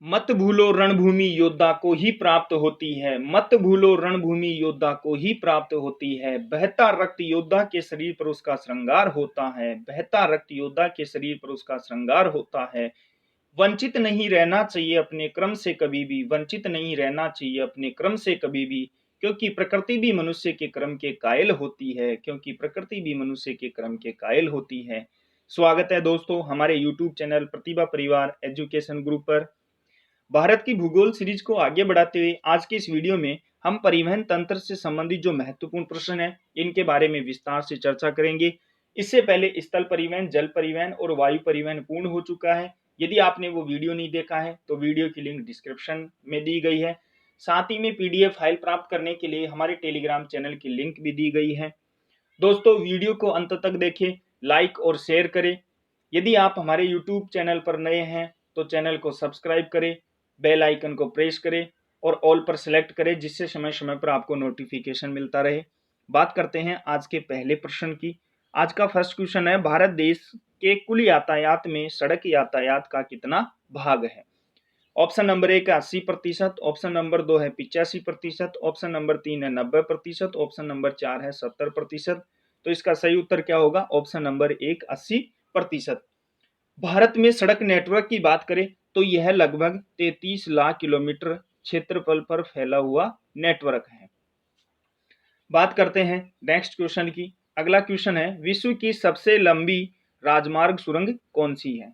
मत भूलो रणभूमि योद्धा को ही प्राप्त होती है। मत भूलो रणभूमि योद्धा को ही प्राप्त होती है। बहता रक्त योद्धा के शरीर पर उसका श्रृंगार होता है। बहता रक्त योद्धा के शरीर पर उसका श्रृंगार होता है। वंचित नहीं रहना चाहिए अपने क्रम से कभी भी। वंचित नहीं रहना चाहिए अपने क्रम से कभी भी, क्योंकि प्रकृति भी मनुष्य के क्रम के कायल होती है। क्योंकि प्रकृति भी मनुष्य के क्रम के कायल होती है। स्वागत है दोस्तों हमारे YouTube चैनल प्रतिभा परिवार एजुकेशन ग्रुप पर। भारत की भूगोल सीरीज को आगे बढ़ाते हुए आज की इस वीडियो में हम परिवहन तंत्र से संबंधित जो महत्वपूर्ण प्रश्न हैं इनके बारे में विस्तार से चर्चा करेंगे। इससे पहले स्थल परिवहन, जल परिवहन और वायु परिवहन पूर्ण हो चुका है। यदि आपने वो वीडियो नहीं देखा है तो वीडियो की लिंक डिस्क्रिप्शन में दी गई है। साथ ही में PDF फाइल प्राप्त करने के लिए हमारे टेलीग्राम चैनल की लिंक भी दी गई है। दोस्तों वीडियो को अंत तक देखें, लाइक और शेयर करें। यदि आप हमारे YouTube चैनल पर नए हैं तो चैनल को सब्सक्राइब करें, बेल आइकन को प्रेस करें और ऑल पर सेलेक्ट करें, जिससे समय समय पर आपको नोटिफिकेशन मिलता रहे। बात करते हैं आज के पहले प्रश्न की। आज का फर्स्ट क्वेश्चन है, भारत देश के कुल यातायात में सड़क यातायात का कितना भाग है? ऑप्शन नंबर 1 है 80%, ऑप्शन नंबर 2 है 85%, ऑप्शन नंबर 3 है 90%, ऑप्शन नंबर 4 है 70%। तो इसका सही उत्तर क्या होगा? Option number 1 80%। भारत में सड़क नेटवर्क की बात करें तो यह लगभग 33 लाख किलोमीटर क्षेत्रफल पर फैला हुआ नेटवर्क है। बात करते हैं नेक्स्ट क्वेश्चन की। अगला क्वेश्चन है, विश्व की सबसे लंबी राजमार्ग सुरंग कौन सी है?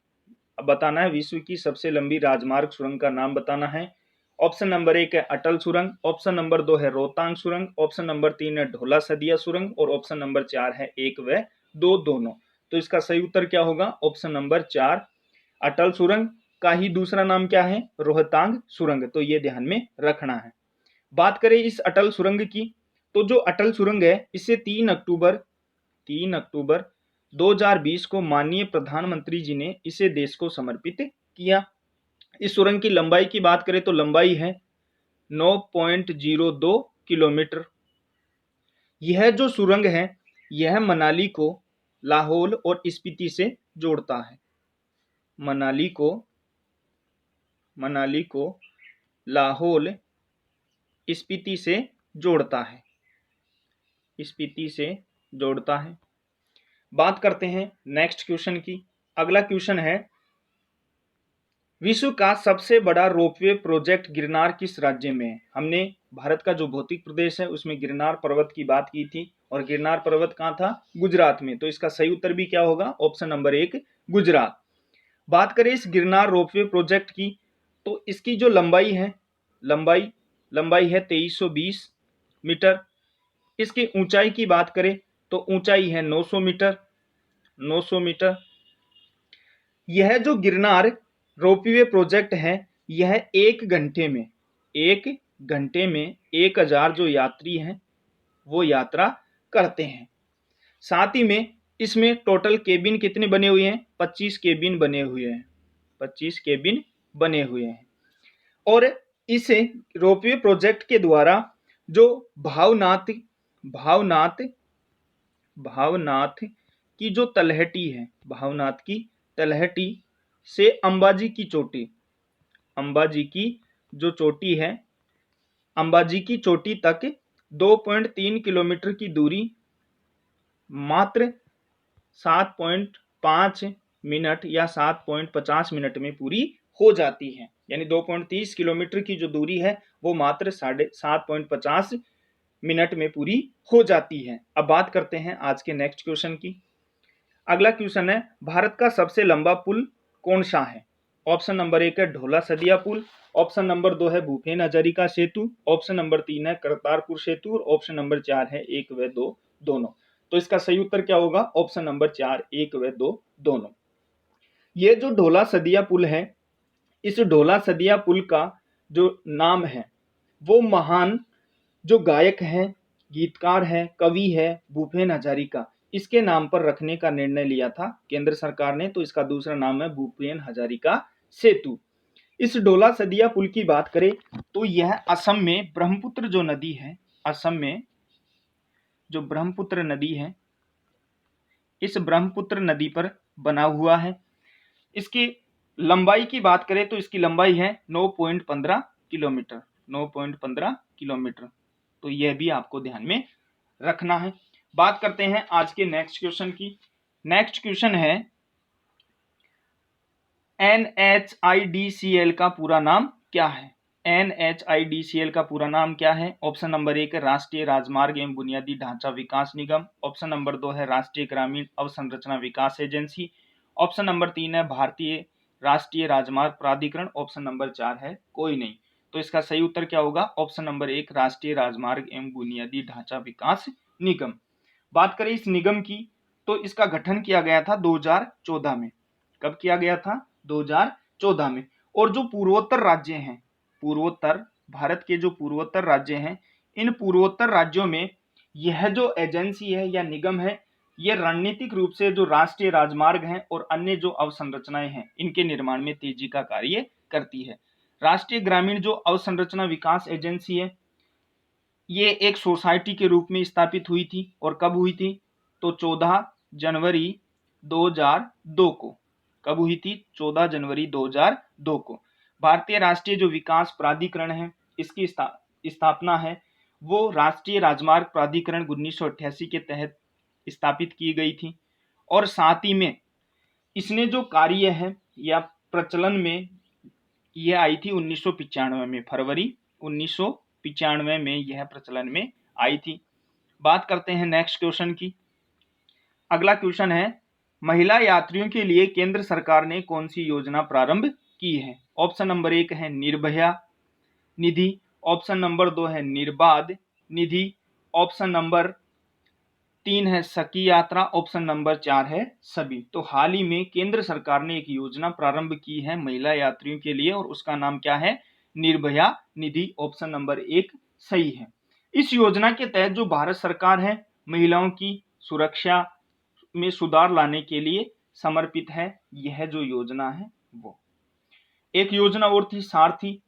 अब बताना है विश्व की सबसे लंबी राजमार्ग सुरंग का नाम बताना है। ऑप्शन नंबर 1 है अटल सुरंग, ऑप्शन नंबर 2 है रोहतांग सुरंग, ऑप्शन नंबर 3 है ढोला सदिया सुरंग और ऑप्शन नंबर 4 है 1 व 2 दोनों। तो इसका सही उत्तर क्या होगा? ऑप्शन नंबर 4 अटल सुरंग का ही दूसरा नाम क्या है? रोहतांग सुरंग। तो ये ध्यान में रखना है। बात करें इस अटल सुरंग की, तो जो अटल सुरंग है इसे 3 अक्टूबर 2020 को माननीय प्रधानमंत्री जी ने इसे देश को समर्पित किया। इस सुरंग की लंबाई की बात करें तो लंबाई है 9.02 किलोमीटर। यह जो सुरंग है यह मनाली को लाहौल और स्पीति से जोड़ता है। मनाली को लाहौल स्पीति से जोड़ता है। बात करते हैं नेक्स्ट क्वेश्चन की। अगला क्वेश्चन है, विश्व का सबसे बड़ा रोपवे प्रोजेक्ट गिरनार किस राज्य में है? हमने भारत का जो भौतिक प्रदेश है उसमें गिरनार पर्वत की बात की थी और गिरनार पर्वत कहाँ था? गुजरात में। तो इसका सही उत्तर भी क्या होगा? Option number 1 Gujarat. बात करें इस गिरनार रोपवे प्रोजेक्ट की, तो इसकी जो लंबाई है लंबाई है 2320 मीटर। इसकी ऊंचाई की बात करें तो ऊंचाई है 900 मीटर। यह जो गिरनार रोपवे प्रोजेक्ट है यह एक घंटे में 1000 जो यात्री हैं वो यात्रा करते हैं। साथ ही में इसमें टोटल केबिन कितने बने हुए हैं? 25 केबिन बने हुए हैं। और इस रोपवे प्रोजेक्ट के द्वारा जो भावनाथ की जो तलहटी है, भावनाथ की तलहटी से अंबाजी की चोटी तक 2.3 किलोमीटर की दूरी मात्र 7.5 मिनट या 7.50 मिनट में पूरी हो जाती है। यानी 2.30 किलोमीटर की जो दूरी है वो मात्र 7.50 मिनट में पूरी हो जाती है। अब बात करते हैं आज के नेक्स्ट क्वेश्चन की। अगला क्वेश्चन है, भारत का सबसे लंबा पुल कौन सा है? ऑप्शन नंबर 1 है ढोला सदिया पुल, ऑप्शन नंबर 2 है भूपेन हजारिका सेतु, ऑप्शन नंबर 3 है करतारपुर सेतु और ऑप्शन नंबर 4 है 1 व 2 दोनों। तो इसका सही उत्तर क्या होगा? ऑप्शन नंबर 4 1 व 2 दोनों। ये जो ढोला सदिया पुल है, इस ढोला सदिया पुल का जो नाम है वो महान जो गायक हैं, गीतकार हैं, कवि है भूपेन हजारिका, इसके नाम पर रखने का निर्णय लिया था केंद्र सरकार ने। तो इसका दूसरा नाम है भूपेन हजारिका सेतु। इस ढोला सदिया पुल की बात करें तो यह असम में ब्रह्मपुत्र जो नदी है, असम में जो ब्रह्मपुत्र नदी है इस ब्रह्मपुत्र नदी पर बना हुआ है। इसके लंबाई की बात करें तो इसकी लंबाई है 9.15 किलोमीटर, 9.15 किलोमीटर। तो यह भी आपको ध्यान में रखना है। बात करते हैं आज के नेक्स्ट क्वेश्चन की। नेक्स्ट क्वेश्चन है NHIDCL का पूरा नाम क्या है? NHIDCL का पूरा नाम क्या है? ऑप्शन नंबर 1 है राष्ट्रीय राजमार्ग एवं बुनियादी ढांचा विकास निगम। ऑप्शन नंबर 2 है राष्ट्रीय ग्रामीण अवसंरचना विकास एजेंसी। ऑप्शन नंबर 3 है भारतीय राष्ट्रीय राजमार्ग प्राधिकरण। ऑप्शन नंबर 4 है कोई नहीं। तो इसका सही उत्तर क्या होगा? ऑप्शन नंबर 1 राष्ट्रीय राजमार्ग एवं बुनियादी ढांचा विकास निगम। बात करें इस निगम की तो इसका गठन किया गया था 2014 में। कब किया गया था? 2014 में। और जो पूर्वोत्तर राज्य हैं, पूर्वोत्तर भारत के जो पूर्वोत्तर राज्य हैं, इन पूर्वोत्तर राज्यों में यह जो एजेंसी है या निगम है, यह रणनीतिक रूप से जो राष्ट्रीय राजमार्ग हैं और अन्य जो अवसंरचनाएं हैं, इनके निर्माण में तेजी का कार्य करती है। राष्ट्रीय ग्रामीण जो अवसंरचना विकास एजेंसी है, ये एक सोसाइटी के रूप में स्थापित हुई थी। और कब हुई थी? तो 14 जनवरी 2002 को। कब हुई थी? 14 जनवरी 2002 को। भारतीय राष्ट्रीय जो विकास प्राधिकरण है, इसकी स्थापना है वो राष्ट्रीय राजमार्ग प्राधिकरण 1988 के तहत स्थापित की गई थी। और साथ ही में इसने जो कार्य है या प्रचलन में यह आई थी 1995 में, फरवरी 1995 में यह प्रचलन में आई थी। बात करते हैं नेक्स्ट क्वेश्चन की। अगला क्वेश्चन है महिला यात्रियों के लिए केंद्र सरकार ने कौन सी योजना प्रारंभ की है? ऑप्शन नंबर 1 है निर्भया निधि। ऑप्शन नंबर 2 है निर्बाध निधि। ऑप्शन नंबर 3 है सखी यात्रा। ऑप्शन नंबर 4 है सभी। तो हाल ही में केंद्र सरकार ने एक योजना प्रारंभ की है महिला यात्रियों के लिए और उसका नाम क्या है? निर्भया निधि। ऑप्शन नंबर 1 सही है। इस योजना के तहत जो भारत सरकार है महिलाओं की सुरक्षा में सुधार लाने के लिए समर्पित है। यह जो योजना है वो एक योजना और थी सारथी,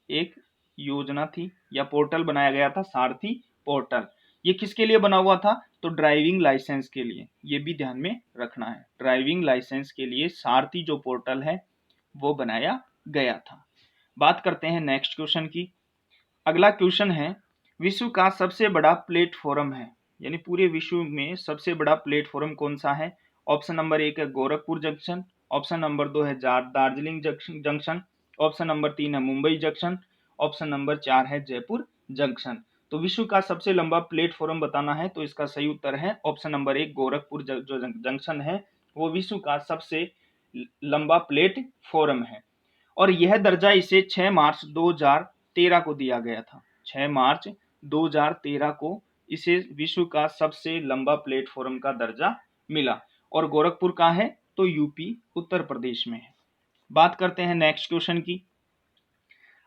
एक योजना थी या पोर्टल बनाया गया था सारथी पोर्टल। ये किसके लिए बना हुआ था? तो ड्राइविंग लाइसेंस के लिए। ये भी ध्यान में रखना है, ड्राइविंग लाइसेंस के लिए सारथी जो पोर्टल है वो बनाया गया था। बात करते हैं नेक्स्ट क्वेश्चन की। अगला क्वेश्चन है विश्व का सबसे बड़ा प्लेटफॉर्म है, यानी पूरे विश्व में सबसे बड़ा प्लेटफॉर्म कौन सा है? ऑप्शन नंबर 1 है गोरखपुर जंक्शन। ऑप्शन नंबर 2 है दार्जिलिंग जंक्शन। ऑप्शन नंबर 3 है मुंबई जंक्शन। ऑप्शन नंबर 4 है जयपुर जंक्शन। तो विश्व का सबसे लंबा प्लेटफॉर्म बताना है तो इसका सही उत्तर है ऑप्शन नंबर 1 गोरखपुर जो जंक्शन है वो विश्व का सबसे लंबा प्लेटफॉर्म है। और यह दर्जा इसे 6 मार्च 2013 को दिया गया था। 6 मार्च 2013 को इसे विश्व का सबसे लंबा प्लेटफॉर्म का दर्जा मिला। और गोरखपुर का है तो यूपी उत्तर प्रदेश में है। बात करते हैं नेक्स्ट क्वेश्चन की।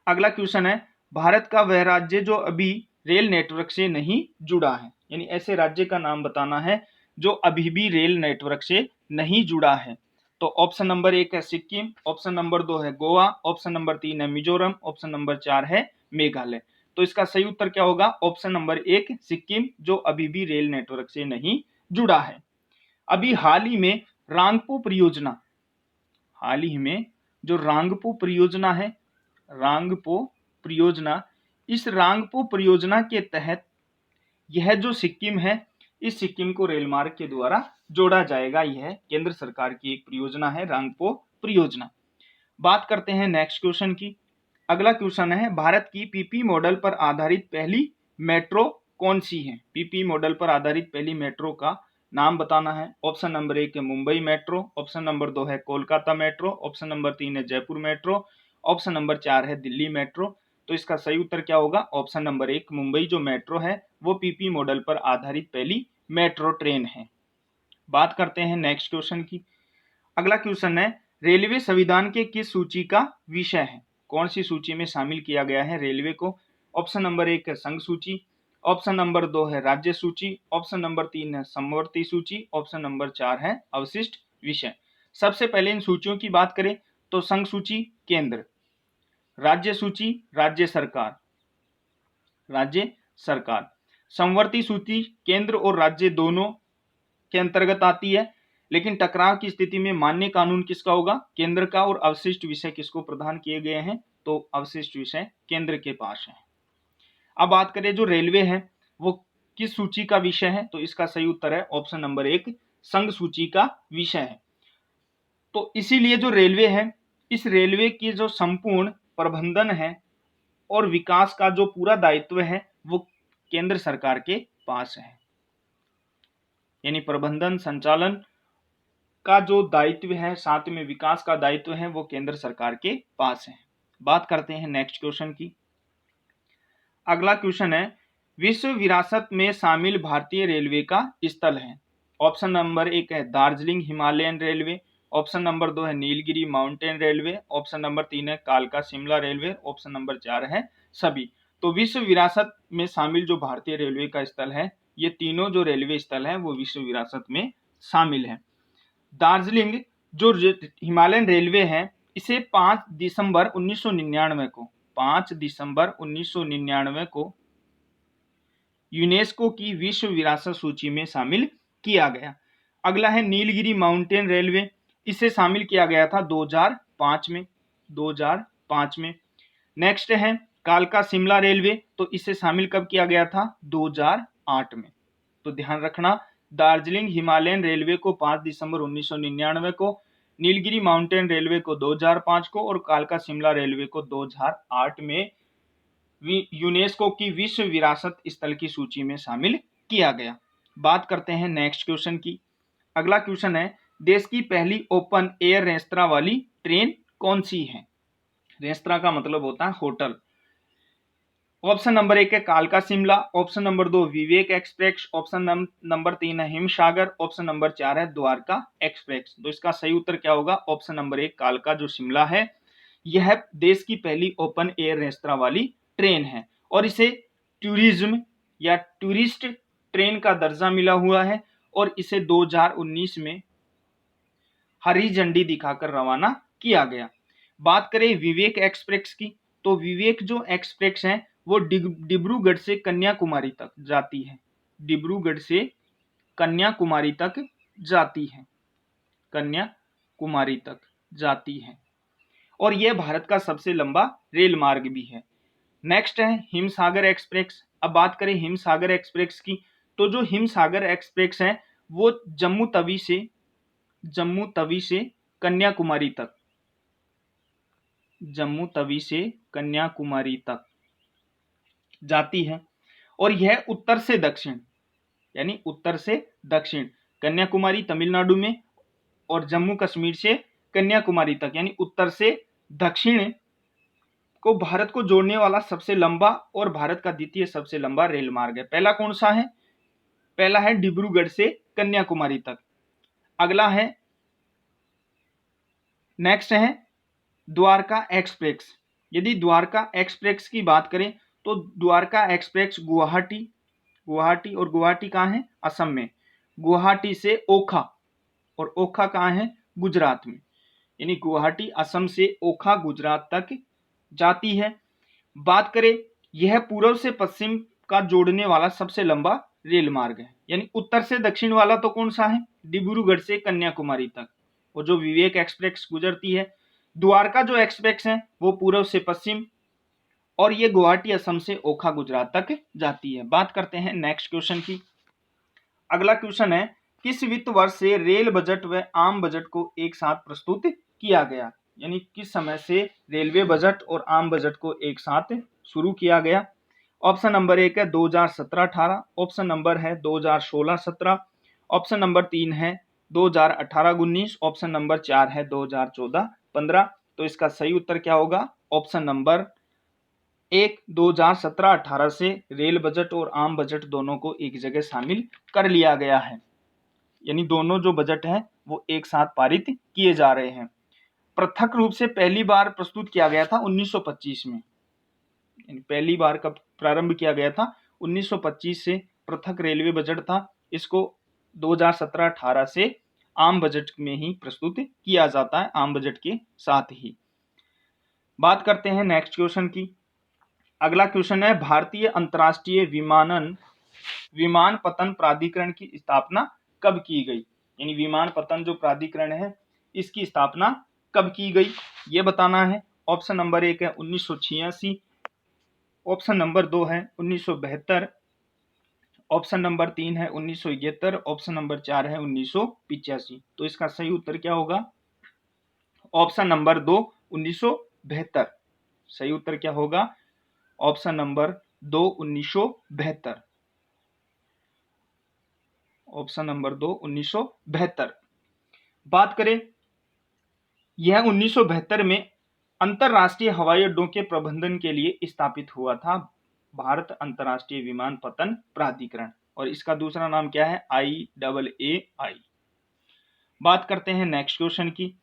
अगला क्वेश्चन है भारत का वह राज्य जो अभी रेल नेटवर्क से नहीं जुड़ा है, यानी ऐसे राज्य का नाम बताना है जो अभी भी रेल नेटवर्क से नहीं जुड़ा है। तो ऑप्शन नंबर 1 है सिक्किम। ऑप्शन नंबर 2 है गोवा। ऑप्शन नंबर 3 है मिजोरम। ऑप्शन नंबर 4 है मेघालय। तो इसका सही उत्तर क्या होगा? ऑप्शन नंबर 1 सिक्किम, जो अभी भी रेल नेटवर्क से नहीं जुड़ा है। अभी हाल ही में रांगपो परियोजना, हाल ही में जो रांगपो परियोजना है, रांगपो परियोजना, इस रांगपो परियोजना के तहत यह जो सिक्किम है, इस सिक्किम को रेल मार्ग के द्वारा जोड़ा जाएगा। यह केंद्र सरकार की एक परियोजना है रांगपो परियोजना। बात करते हैं नेक्स्ट क्वेश्चन की। अगला क्वेश्चन है भारत की पीपी मॉडल पर आधारित पहली मेट्रो कौन सी है? पीपी मॉडल पर आधारित पहली मेट्रो का नाम बताना है। ऑप्शन नंबर 1 है मुंबई मेट्रो। ऑप्शन नंबर 2 है कोलकाता मेट्रो। ऑप्शन नंबर 3 है जयपुर मेट्रो। ऑप्शन नंबर 4 है दिल्ली मेट्रो। तो इसका सही उत्तर क्या होगा? ऑप्शन नंबर 1 मुंबई जो मेट्रो है वो पीपी मॉडल पर आधारित पहली मेट्रो ट्रेन है। बात करते हैं नेक्स्ट क्वेश्चन की। अगला क्वेश्चन है रेलवे संविधान के किस सूची का विषय है? कौन सी सूची में शामिल किया गया है रेलवे को? ऑप्शन नंबर 1 है संघ सूची। ऑप्शन नंबर 2 है राज्य सूची। ऑप्शन नंबर 3 है समवर्ती सूची। ऑप्शन नंबर 4 है अवशिष्ट विषय। सबसे पहले इन सूचियों की बात करें तो संघ सूची केंद्र, राज्य सूची राज्य सरकार, राज्य सरकार, समवर्ती सूची केंद्र और राज्य दोनों के अंतर्गत आती है, लेकिन टकराव की स्थिति में मान्य कानून किसका होगा? केंद्र का। और अवशिष्ट विषय किसको प्रदान किए गए हैं? तो अवशिष्ट विषय केंद्र के पास है। अब बात करें जो रेलवे है वो किस सूची का विषय है? तो इसका सही उत्तर है ऑप्शन नंबर 1, संघ सूची का विषय है। तो इसीलिए जो रेलवे है, इस रेलवे की जो संपूर्ण प्रबंधन है और विकास का जो पूरा दायित्व है वो केंद्र सरकार के पास है। यानी प्रबंधन संचालन का जो दायित्व है, साथ में विकास का दायित्व है, वो केंद्र सरकार के पास है। बात करते हैं नेक्स्ट क्वेश्चन की। अगला क्वेश्चन है, विश्व विरासत में शामिल भारतीय रेलवे का स्थल है। ऑप्शन नंबर 1 है Darjeeling Himalayan railway, option number 2 है Nilgiri mountain railway, option number 3 है कालका शिमला रेलवे, ऑप्शन नंबर 4 है सभी। तो विश्व विरासत में शामिल जो भारतीय रेलवे का स्थल है, ये तीनों जो रेलवे स्थल है वो विश्व विरासत में शामिल है। दार्जिलिंग जो हिमालयन रेलवे है, इसे 5 दिसंबर 1999 को यूनेस्को की विश्व विरासत सूची में शामिल किया गया। अगला है नीलगिरी माउंटेन रेलवे, इसे शामिल किया गया था 2005 में। नेक्स्ट है कालका शिमला रेलवे, तो इसे शामिल कब किया गया था? 2008 में। तो ध्यान रखना, दार्जिलिंग हिमालयन रेलवे को 5 दिसंबर 1999 को, नीलगिरी माउंटेन रेलवे को 2005 को और कालका शिमला रेलवे को 2008 में यूनेस्को की विश्व विरासत स्थल की सूची में शामिल किया गया। बात करते हैं नेक्स्ट क्वेश्चन की। अगला क्वेश्चन है, देश की पहली ओपन एयर रेस्तरां वाली ट्रेन कौन सी है? रेस्तरां का मतलब होता है होटल। ऑप्शन नंबर 1 है कालका शिमला, ऑप्शन नंबर 2 विवेक एक्सप्रेस, ऑप्शन नंबर 3 है हिमसागर, ऑप्शन नंबर 4 है द्वारका एक्सप्रेस। तो इसका सही उत्तर क्या होगा? ऑप्शन नंबर 1 कालका जो शिमला है, यह देश की पहली ओपन एयर रेस्तरां वाली ट्रेन है और इसे टूरिज्म या टूरिस्ट ट्रेन का दर्जा मिला हुआ है और इसे 2019 में हरी झंडी दिखाकर रवाना किया गया। बात करें विवेक एक्सप्रेस की, तो विवेक जो एक्सप्रेस है वो डिब्रूगढ़ से कन्याकुमारी तक जाती है। डिब्रूगढ़ से कन्याकुमारी तक जाती है, कन्याकुमारी तक जाती है और यह भारत का सबसे लंबा रेल मार्ग भी है। नेक्स्ट है हिमसागर एक्सप्रेस। अब बात करें हिमसागर एक्सप्रेस की, तो जो हिमसागर एक्सप्रेस है वो जम्मू तवी से कन्याकुमारी तक, जम्मू तवी से कन्याकुमारी तक जाती है और यह उत्तर से दक्षिण, यानी उत्तर से दक्षिण, कन्याकुमारी तमिलनाडु में और जम्मू कश्मीर से कन्याकुमारी तक यानी उत्तर से दक्षिण को भारत को जोड़ने वाला सबसे लंबा और भारत का द्वितीय सबसे लंबा रेल मार्ग है। पहला कौन सा है? पहला है डिब्रूगढ़ से कन्याकुमारी तक। अगला है, नेक्स्ट है द्वारका एक्सप्रेस। यदि द्वारका एक्सप्रेस की बात करें तो द्वारका एक्सप्रेस गुवाहाटी और गुवाहाटी कहाँ है? असम में। गुवाहाटी से ओखा, और ओखा कहाँ है? गुजरात में। यानी गुवाहाटी असम से ओखा गुजरात तक जाती है। बात करें, यह पूर्व से पश्चिम का जोड़ने वाला सबसे लंबा रेल मार्ग है। यानी उत्तर से दक्षिण वाला तो कौन सा है? डिब्रूगढ़ से कन्याकुमारी तक, और जो विवेक एक्सप्रेस गुजरती है। द्वारका जो एक्सप्रेस है वो पूर्व से पश्चिम और ये गुवाहाटी असम से ओखा गुजरात तक जाती है। बात करते हैं नेक्स्ट क्वेश्चन की। अगला क्वेश्चन है, किस वित्त वर्ष से रेल बजट व आम बजट को एक साथ प्रस्तुत किया गया? यानी किस समय से रेलवे बजट और आम बजट को एक साथ शुरू किया गया? ऑप्शन नंबर 1 है 2017-18, ऑप्शन नंबर है 2016-17, ऑप्शन नंबर 3 है 2018-19, ऑप्शन नंबर 4 है 2014-15। तो इसका सही उत्तर क्या होगा? ऑप्शन नंबर 1 2017-18 से रेल बजट और आम बजट दोनों को एक जगह शामिल कर लिया गया है। यानी दोनों जो बजट हैं वो एक साथ पारित किए जा रहे हैं। पृथक रूप से पहली बार प्रस्तुत किया गया था 1925 में। पहली बार कब प्रारंभ किया गया था? 1925 से पृथक रेलवे बजट था। इसको 2017-18 से आम बजट में ही प्रस्तुत किया जाता है, आम बजट के साथ ही। बात करते हैं नेक्स्ट क्वेश्चन की। अगला क्वेश्चन है, भारतीय अंतर्राष्ट्रीय विमानपत्तन प्राधिकरण की स्थापना कब की गई? यानी विमानपत्तन जो प्राधिकरण है इसकी स्थापना कब की गई ये बताना है। ऑप्शन नंबर 1 है 1986, ऑप्शन नंबर 2 है 1972, ऑप्शन नंबर 3 है 1971, ऑप्शन नंबर 4 है 1985। तो इसका सही उत्तर क्या होगा? Option number 2 1972। सही उत्तर क्या होगा? Option number 2 1972। Option number 2 1972। बात करें, यह 1972 में अंतरराष्ट्रीय हवाई अड्डों के प्रबंधन के लिए स्थापित हुआ था, भारत अंतरराष्ट्रीय विमानपत्तन प्राधिकरण, और इसका दूसरा नाम क्या है? IAAI। बात करते हैं नेक्स्ट क्वेश्चन की।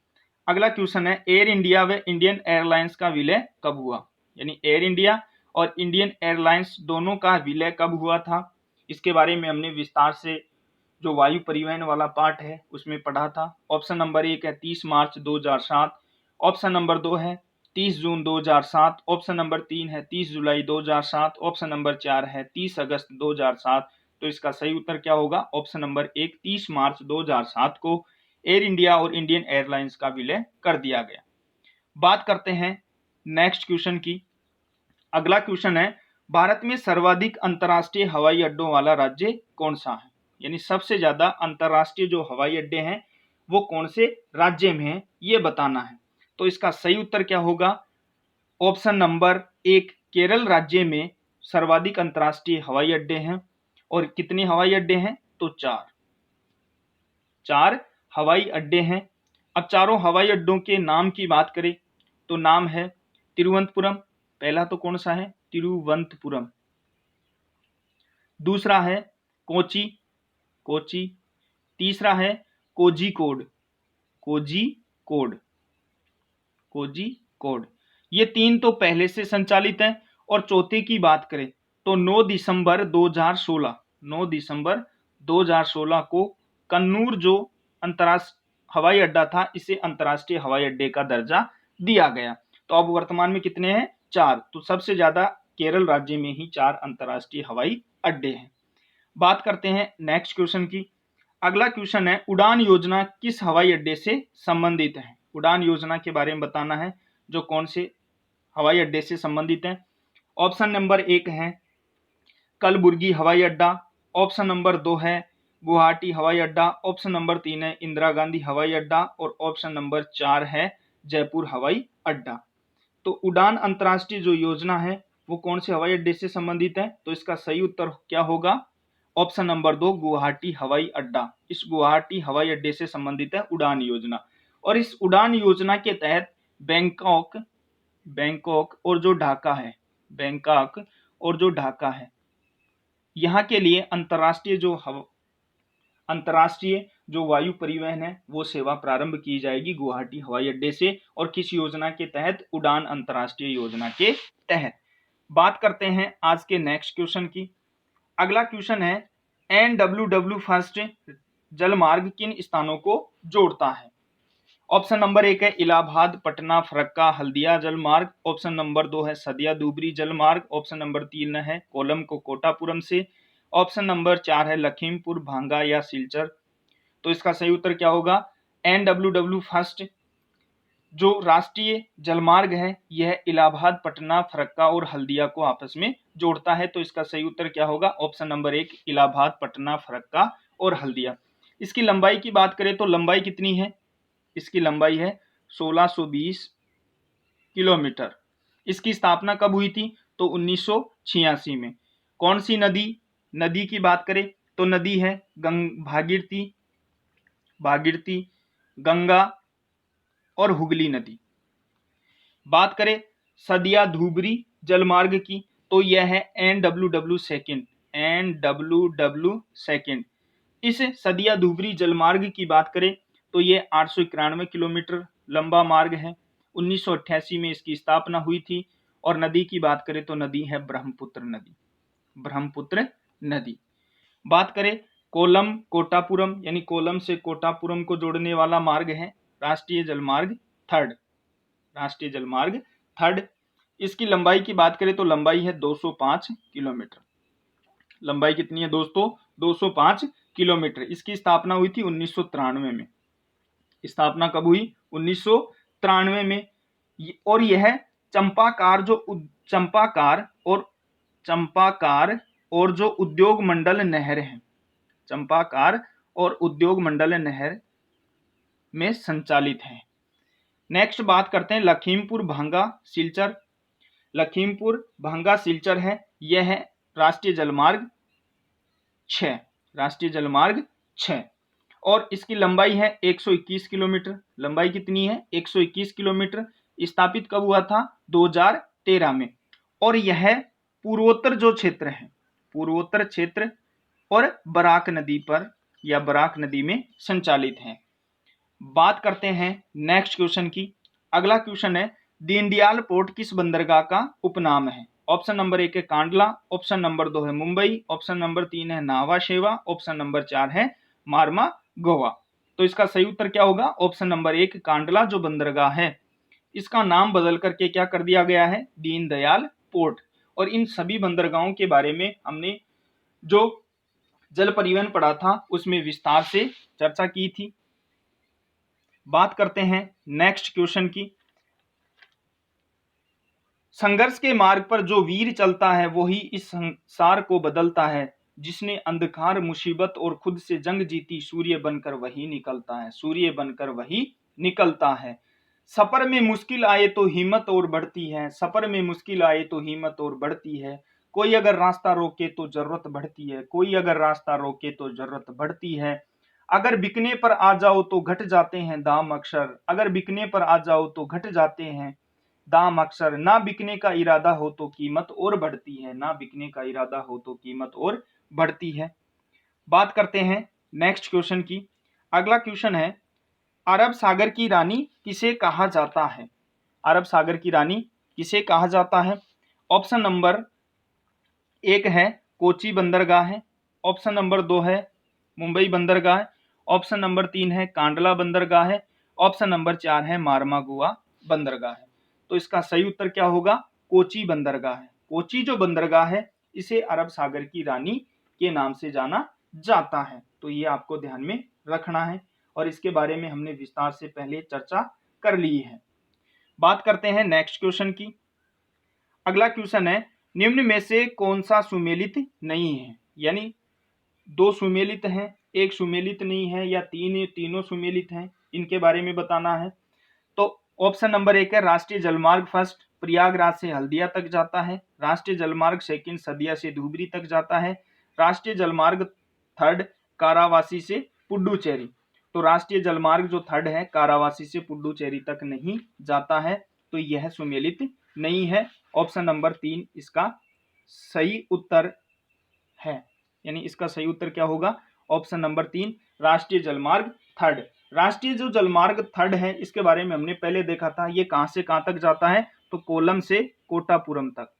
अगला क्वेश्चन है, एयर इंडिया व इंडियन एयरलाइंस का विलय कब हुआ? यानी एयर इंडिया और इंडियन एयरलाइंस दोनों का विलय कब हुआ था? इसके बारे में हमने विस्तार से जो वायु परिवहन वाला पार्ट है उसमें पढ़ा था। ऑप्शन नंबर 1 है 30 मार्च 2007, ऑप्शन नंबर 2 है 30 जून 2007, ऑप्शन नंबर 3 है 30 जुलाई 2007, ऑप्शन नंबर 4 है 30 अगस्त 2007। तो इसका सही उत्तर क्या होगा? ऑप्शन नंबर 1 30 मार्च 2007 को एयर इंडिया और इंडियन एयरलाइंस का विलय कर दिया गया। बात करते हैं नेक्स्ट क्वेश्चन की। अगला क्वेश्चन है, भारत में सर्वाधिक अंतर्राष्ट्रीय हवाई अड्डों वाला राज्य कौन सा है? यानी सबसे ज्यादा अंतर्राष्ट्रीय जो हवाई अड्डे हैं वो कौन से राज्य में है ये बताना है। तो इसका सही उत्तर क्या होगा? ऑप्शन नंबर 1 केरल राज्य में सर्वाधिक अंतर्राष्ट्रीय हवाई अड्डे हैं। और कितने हवाई अड्डे हैं? तो 4 हवाई अड्डे हैं। अब चारों हवाई अड्डों के नाम की बात करें तो नाम है तिरुवनंतपुरम, पहला तो कौन सा है? तिरुवनंतपुरम। दूसरा है कोची, कोची। तीसरा है कोझिकोड, कोझिकोड, कोझिकोड। ये 3 तो पहले से संचालित हैं। और चौथे की बात करें तो 9 दिसंबर 2016, 9 दिसंबर 2016 को कन्नूर जो अंतर्राष्ट्रीय हवाई अड्डा था इसे अंतर्राष्ट्रीय हवाई अड्डे का दर्जा दिया गया। तो अब वर्तमान में कितने हैं? 4। तो सबसे ज्यादा केरल राज्य में ही 4 अंतर्राष्ट्रीय हवाई अड्डे हैं। बात करते हैं नेक्स्ट क्वेश्चन की। अगला क्वेश्चन है, उड़ान योजना किस हवाई अड्डे से संबंधित है? उड़ान योजना के बारे में बताना है, जो कौन से हवाई अड्डे से संबंधित है। ऑप्शन नंबर 1 है कलबुर्गी हवाई अड्डा, ऑप्शन नंबर 2 है गुवाहाटी हवाई अड्डा, ऑप्शन नंबर 3 है इंदिरा गांधी हवाई अड्डा, और ऑप्शन नंबर 4 है जयपुर हवाई अड्डा। तो उड़ान अंतर्राष्ट्रीय जो योजना है वो कौन से हवाई अड्डे से संबंधित है? तो इसका सही उत्तर क्या होगा? ऑप्शन नंबर 2 गुवाहाटी हवाई अड्डा। इस गुवाहाटी हवाई अड्डे से संबंधित है उड़ान योजना। और इस उड़ान योजना के तहत बैंकॉक, बैंकॉक और जो ढाका है, बैंकॉक और जो ढाका है, यहाँ के लिए अंतर्राष्ट्रीय जो वायु परिवहन है वो सेवा प्रारंभ की जाएगी गुवाहाटी हवाई अड्डे से। और किस योजना के तहत? उड़ान अंतर्राष्ट्रीय योजना के तहत। बात करते हैं आज के नेक्स्ट क्वेश्चन की। अगला क्वेश्चन है, NWW फर्स्ट जलमार्ग किन स्थानों को जोड़ता है? ऑप्शन नंबर 1 है इलाहाबाद पटना फरक्का हल्दिया जलमार्ग, ऑप्शन नंबर 2 है सदिया धुबरी जलमार्ग, ऑप्शन नंबर 3 है कोलम को कोटापुरम से, ऑप्शन नंबर 4 है लखीमपुर भांगा या सिलचर। तो इसका सही उत्तर क्या होगा? NWW फर्स्ट जो राष्ट्रीय जलमार्ग है यह इलाहाबाद पटना फरक्का और हल्दिया को आपस में जोड़ता है। तो इसका सही उत्तर क्या होगा? ऑप्शन नंबर 1 इलाहाबाद पटना फरक्का और हल्दिया। इसकी लंबाई की बात करें तो लंबाई कितनी है? इसकी लंबाई है 1620 किलोमीटर। इसकी स्थापना कब हुई थी? तो 1986 में। कौन सी नदी? नदी की बात करें तो नदी है भागीरथी, भागीरथी, गंगा और हुगली नदी। बात करें सदिया धुबरी जलमार्ग की तो यह है NWW सेकंड, NWW सेकंड। इस सदिया धुबरी जलमार्ग की बात करें तो ये 891 किलोमीटर लंबा मार्ग है। 1988 में इसकी स्थापना हुई थी। और नदी की बात करें तो नदी है ब्रह्मपुत्र नदी, ब्रह्मपुत्र नदी। बात करें कोलम कोटापुरम, यानी कोलम से कोटापुरम को जोड़ने वाला मार्ग है राष्ट्रीय जलमार्ग थर्ड, राष्ट्रीय जलमार्ग थर्ड। इसकी लंबाई की बात करें तो लंबाई है 205 किलोमीटर। लंबाई कितनी है दोस्तों? 205 किलोमीटर। इसकी स्थापना हुई थी 1993 में। स्थापना कब हुई? 1993 में। और यह चंपाकार और जो उद्योग मंडल नहर है, चंपाकार और उद्योग मंडल नहर में संचालित है। नेक्स्ट बात करते हैं लखीमपुर भांगा सिलचर। लखीमपुर भांगा सिलचर है, यह है राष्ट्रीय जलमार्ग 6, राष्ट्रीय जलमार्ग 6, और इसकी लंबाई है 121 किलोमीटर। लंबाई कितनी है? 121 किलोमीटर। स्थापित कब हुआ था? 2013 में। और यह पूर्वोत्तर जो क्षेत्र है, पूर्वोत्तर क्षेत्र और बराक नदी पर या बराक नदी में संचालित है। बात करते हैं नेक्स्ट क्वेश्चन की। अगला क्वेश्चन है दीनदयाल पोर्ट किस बंदरगाह का उपनाम है? ऑप्शन नंबर 1 है कांडला, ऑप्शन नंबर 2 है मुंबई, ऑप्शन नंबर 3 है नावा शेवा, ऑप्शन नंबर 4 है मारमा गोवा। तो इसका सही उत्तर क्या होगा? ऑप्शन नंबर 1 कांडला जो बंदरगाह है, इसका नाम बदल करके क्या कर दिया गया है? दीनदयाल पोर्ट। और इन सभी बंदरगाहों के बारे में हमने जो जल परिवहन पढ़ा था उसमें विस्तार से चर्चा की थी। बात करते हैं नेक्स्ट क्वेश्चन की। संघर्ष के मार्ग पर जो वीर चलता है वही इस संसार को बदलता है, जिसने अंधकार मुसीबत और खुद से जंग जीती, सूर्य बनकर वही निकलता है, सूर्य बनकर वही निकलता है। सफर में मुश्किल आए तो हिम्मत और बढ़ती है, सफर में मुश्किल आए तो हिम्मत और बढ़ती है। कोई अगर रास्ता रोके तो जरूरत बढ़ती है, कोई अगर रास्ता रोके तो जरूरत बढ़ती है। अगर बिकने पर आ जाओ तो घट जाते हैं दाम अक्सर, अगर बिकने पर आ जाओ तो घट जाते हैं दाम अक्सर। ना बिकने का इरादा हो तो कीमत और बढ़ती है, ना बिकने का इरादा हो तो कीमत और बढ़ती है। बात करते हैं नेक्स्ट क्वेश्चन की। अगला क्वेश्चन है अरब सागर की रानी किसे कहा जाता है? अरब सागर की रानी किसे कहा जाता है? ऑप्शन नंबर 1 है कोची बंदरगाह है, ऑप्शन नंबर 2 है मुंबई बंदरगाह है, ऑप्शन नंबर 3 है कांडला बंदरगाह है, ऑप्शन नंबर 4 है मारमा गोवा बंदरगाह है। तो इसका सही उत्तर क्या होगा? कोची बंदरगाह है। कोची जो बंदरगाह है इसे अरब सागर की रानी के नाम से जाना जाता है। तो ये आपको ध्यान में रखना है और इसके बारे में हमने विस्तार से पहले चर्चा कर ली है। बात करते हैं नेक्स्ट क्वेश्चन की। अगला क्वेश्चन है निम्न में से कौन सा सुमेलित नहीं है? यानी 2 सुमेलित हैं, 1 सुमेलित नहीं है या तीनों सुमेलित हैं, इनके बारे में बताना है। तो ऑप्शन नंबर 1 है राष्ट्रीय जलमार्ग फर्स्ट प्रयागराज से हल्दिया तक जाता है, राष्ट्रीय जलमार्ग सेकंड सदिया से धुबरी तक जाता है, राष्ट्रीय जलमार्ग थर्ड कारावासी से पुडुचेरी। तो राष्ट्रीय जलमार्ग जो थर्ड है कारावासी से पुडुचेरी तक नहीं जाता है, तो यह सुमेलित नहीं है। ऑप्शन नंबर 3 इसका सही उत्तर है। यानी इसका सही उत्तर क्या होगा? ऑप्शन नंबर 3 राष्ट्रीय जलमार्ग थर्ड। राष्ट्रीय जो जलमार्ग थर्ड है इसके बारे में हमने पहले देखा था, ये कहां से कहां तक जाता है? तो कोलम से कोटापुरम तक,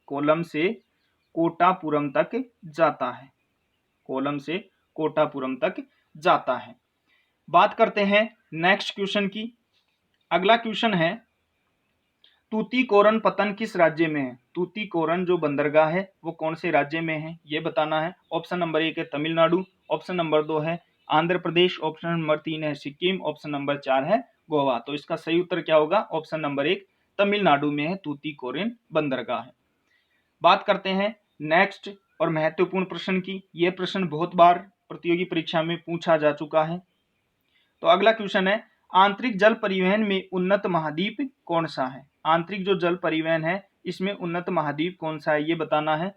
कोलम से कोटापुरम तक जाता है, कोलम से कोटापुरम तक जाता है। बात करते हैं नेक्स्ट क्वेश्चन की। अगला क्वेश्चन है तूतीकोरन पतन किस राज्य में है? तूतीकोरन जो बंदरगाह है वो कौन से राज्य में है ये बताना है। ऑप्शन नंबर 1 है तमिलनाडु, ऑप्शन नंबर 2 है आंध्र प्रदेश, ऑप्शन नंबर 3 है सिक्किम, ऑप्शन नंबर 4 है गोवा। तो इसका सही उत्तर क्या होगा? ऑप्शन नंबर 1 तमिलनाडु में है तूतीकोरिन बंदरगाह है। बात करते हैं नेक्स्ट और महत्वपूर्ण प्रश्न की। यह प्रश्न बहुत बार प्रतियोगी परीक्षा में पूछा जा चुका है। तो अगला क्वेश्चन है आंतरिक जल परिवहन में उन्नत महाद्वीप कौन सा है? आंतरिक जो जल परिवहन है इसमें उन्नत महाद्वीप कौन सा है ये बताना है।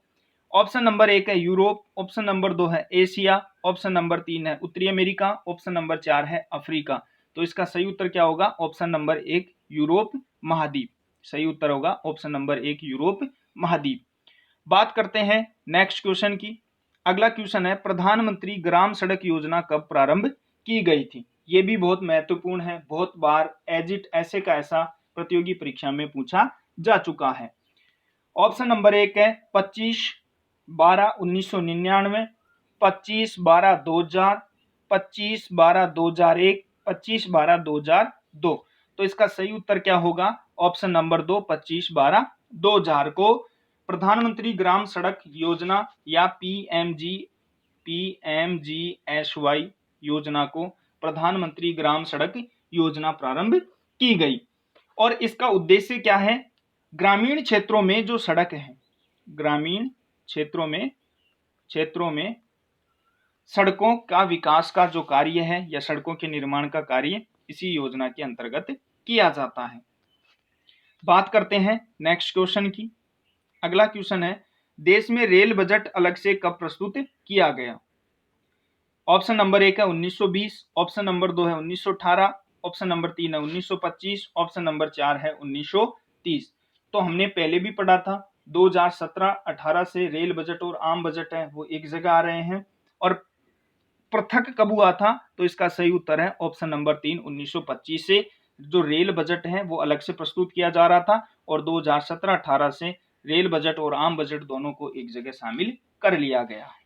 ऑप्शन नंबर 1 है यूरोप, ऑप्शन नंबर 2 है एशिया, ऑप्शन नंबर 3 है उत्तरी अमेरिका, ऑप्शन नंबर 4 है अफ्रीका। तो इसका सही उत्तर क्या होगा? ऑप्शन नंबर 1 यूरोप महाद्वीप। सही उत्तर होगा ऑप्शन नंबर 1 यूरोप महाद्वीप। बात करते हैं नेक्स्ट क्वेश्चन की। अगला क्वेश्चन है प्रधानमंत्री ग्राम सड़क योजना कब प्रारंभ की गई थी? ये भी बहुत महत्वपूर्ण है, बहुत बार एज इट ऐसे का ऐसा प्रतियोगी परीक्षा में पूछा जा चुका है। ऑप्शन नंबर 1 है 25/12/1999, 25/12/2000, 25/12/2001, 25/12/2002। तो इसका सही उत्तर क्या होगा? ऑप्शन नंबर 2 25/12/2000 को प्रधानमंत्री ग्राम सड़क योजना या PMGSY PMGSY योजना को प्रधानमंत्री ग्राम सड़क योजना प्रारंभ की गई। और इसका उद्देश्य क्या है? ग्रामीण क्षेत्रों में जो सड़क है, ग्रामीण क्षेत्रों में सड़कों का विकास का जो कार्य है या सड़कों के निर्माण का कार्य इसी योजना के अंतर्गत किया जाता है। बात करते हैं नेक्स्ट क्वेश्चन की। अगला क्वेश्चन है, देश में रेल बजट अलग से कब प्रस्तुत किया गया? ऑप्शन नंबर 1 है 1920, ऑप्शन नंबर 2 है 1918, ऑप्शन नंबर 3 है 1925, ऑप्शन नंबर 4 है 1930। तो हमने पहले भी पढ़ा था 2017-18 से रेल बजट और आम बजट है वो एक जगह आ रहे हैं, और पृथक कब हुआ था? तो इसका सही उत्तर है ऑप्शन नंबर 3, 1925 से जो रेल बजट है वो अलग से प्रस्तुत किया जा रहा था, और 2017-18 से रेल बजट और आम बजट दोनों को एक जगह शामिल कर लिया गया है।